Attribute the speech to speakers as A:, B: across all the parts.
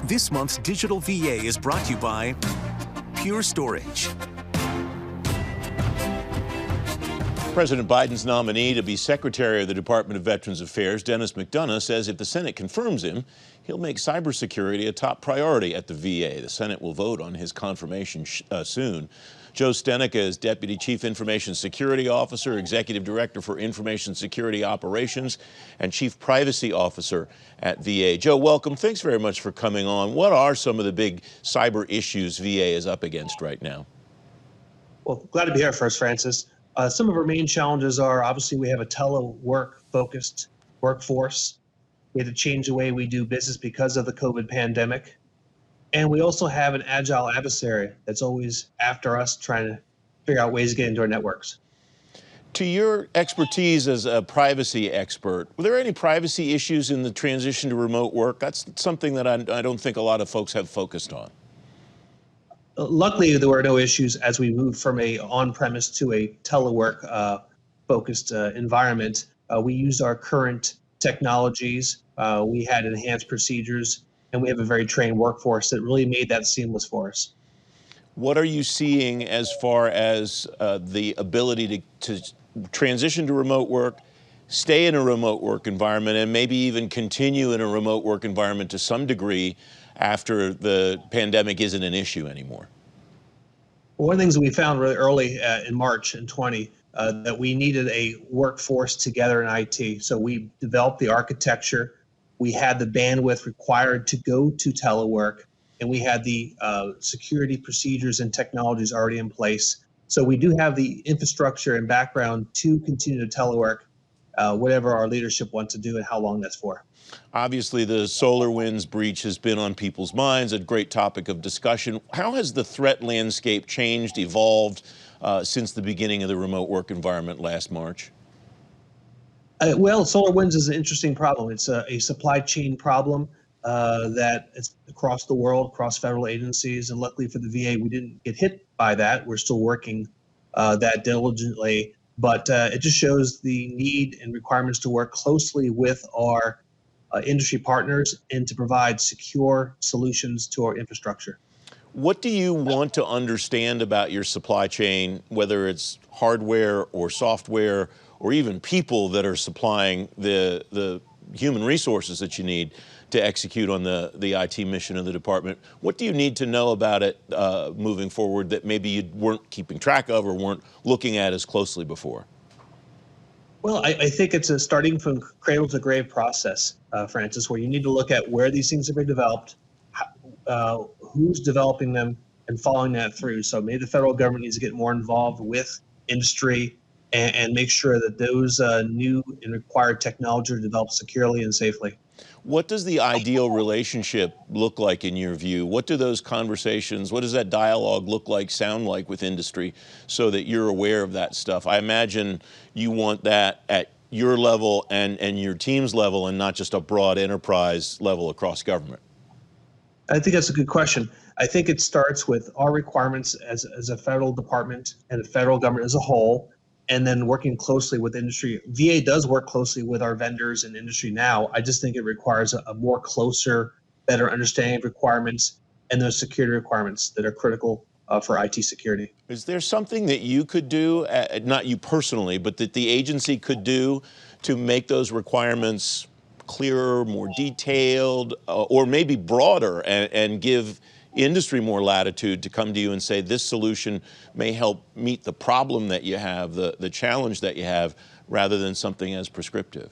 A: This month's Digital VA is brought to you by Pure Storage.
B: President Biden's nominee to be Secretary of the Department of Veterans Affairs, Dennis McDonough, says if the Senate confirms him, he'll make cybersecurity a top priority at the VA. The Senate will vote on his confirmation soon. Joe Stenaka is Deputy Chief Information Security Officer, Executive Director for Information Security Operations, and Chief Privacy Officer at VA. Joe, welcome. Thanks very much for coming on. What are some of the big cyber issues VA is up against right now?
C: Well, glad to be here first, Francis. Some of our main challenges are, obviously, we have a telework-focused workforce. We had to change the way we do business because of the COVID pandemic. And we also have an agile adversary that's always after us, trying to figure out ways to get into our networks.
B: To your expertise as a privacy expert, were there any privacy issues in the transition to remote work? That's something that I don't think a lot of folks have focused on.
C: Luckily, there were no issues as we moved from a on-premise to a telework focused environment. We used our current technologies. We had enhanced procedures, and we have a very trained workforce that really made that seamless for us.
B: What are you seeing as far as the ability to transition to remote work, stay in a remote work environment, and maybe even continue in a remote work environment to some degree after the pandemic isn't an issue anymore?
C: Well, one of the things that we found really early in March in 20, that we needed a workforce together in IT. So we developed the architecture, we had the bandwidth required to go to telework, and we had the security procedures and technologies already in place. So we do have the infrastructure and background to continue to telework, whatever our leadership wants to do and how long that's for.
B: Obviously, the SolarWinds breach has been on people's minds, a great topic of discussion. How has the threat landscape changed, evolved since the beginning of the remote work environment last March?
C: Well, SolarWinds is an interesting problem. It's a supply chain problem that is across the world, across federal agencies, and luckily for the VA, we didn't get hit by that. We're still working that diligently, but it just shows the need and requirements to work closely with our industry partners and to provide secure solutions to our infrastructure.
B: What do you want to understand about your supply chain, whether it's hardware or software or even people that are supplying the human resources that you need to execute on the IT mission of the department? What do you need to know about it moving forward that maybe you weren't keeping track of or weren't looking at as closely before?
C: Well, I think it's a starting from cradle to grave process, Francis, where you need to look at where these things have been developed, who's developing them, and following that through. So maybe the federal government needs to get more involved with industry and make sure that those new and required technology are developed securely and safely.
B: What does the ideal relationship look like in your view? What do those conversations, what does that dialogue look like, sound like with industry so that you're aware of that stuff? I imagine you want that at your level and your team's level and not just a broad enterprise level across government.
C: I think that's a good question. I think it starts with our requirements as a federal department and the federal government as a whole, and then working closely with industry. VA does work closely with our vendors and industry now. I just think it requires a more closer, better understanding of requirements and those security requirements that are critical for IT security.
B: Is there something that you could do, not you personally, but that the agency could do to make those requirements clearer, more detailed, or maybe broader and give industry more latitude to come to you and say this solution may help meet the problem that you have, the challenge that you have, rather than something as prescriptive?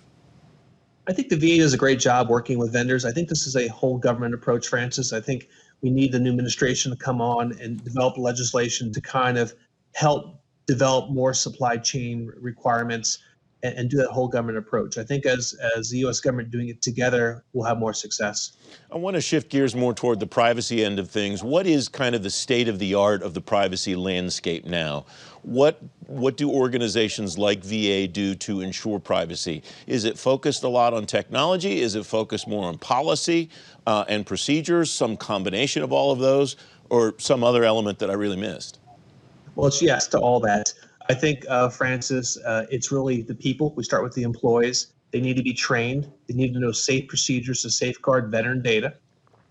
C: I think the VA does a great job working with vendors. I think this is a whole government approach, Francis. I think we need the new administration to come on and develop legislation to kind of help develop more supply chain requirements and do that whole government approach. I think as the U.S. government doing it together, we'll have more success.
B: I want to shift gears more toward the privacy end of things. What is kind of the state of the art of the privacy landscape now? What do organizations like VA do to ensure privacy? Is it focused a lot on technology? Is it focused more on policy and procedures, some combination of all of those, or some other element that I really missed?
C: Well, it's yes to all that. I think, Francis, it's really the people. We start with the employees. They need to be trained. They need to know safe procedures to safeguard veteran data.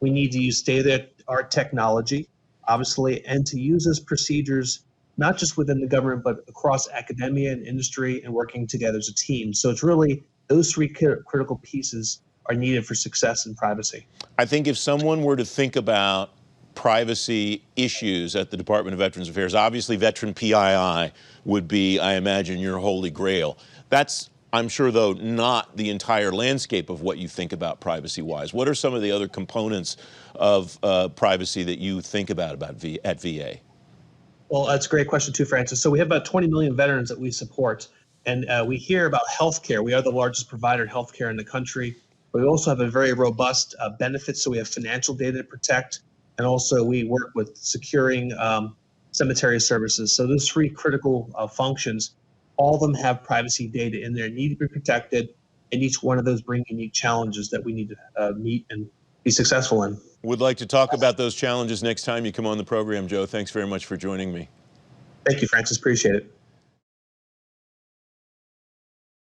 C: We need to use state-of-the-art technology, obviously, and to use those procedures not just within the government, but across academia and industry and working together as a team. So it's really those three critical pieces are needed for success in privacy.
B: I think if someone were to think about privacy issues at the Department of Veterans Affairs, obviously veteran PII would be, I imagine, your holy grail. That's, I'm sure, though, not the entire landscape of what you think about privacy-wise. What are some of the other components of privacy that you think about at VA?
C: Well, that's a great question too, Francis. So we have about 20 million veterans that we support, and we hear about healthcare. We are the largest provider of healthcare in the country. We also have a very robust benefits, so we have financial data to protect, and also we work with securing cemetery services. So those three critical functions, all of them have privacy data in there, need to be protected, and each one of those bring unique challenges that we need to meet and be successful in.
B: Would like to talk about those challenges next time you come on the program, Joe. Thanks very much for joining me.
C: Thank you, Francis. Appreciate it.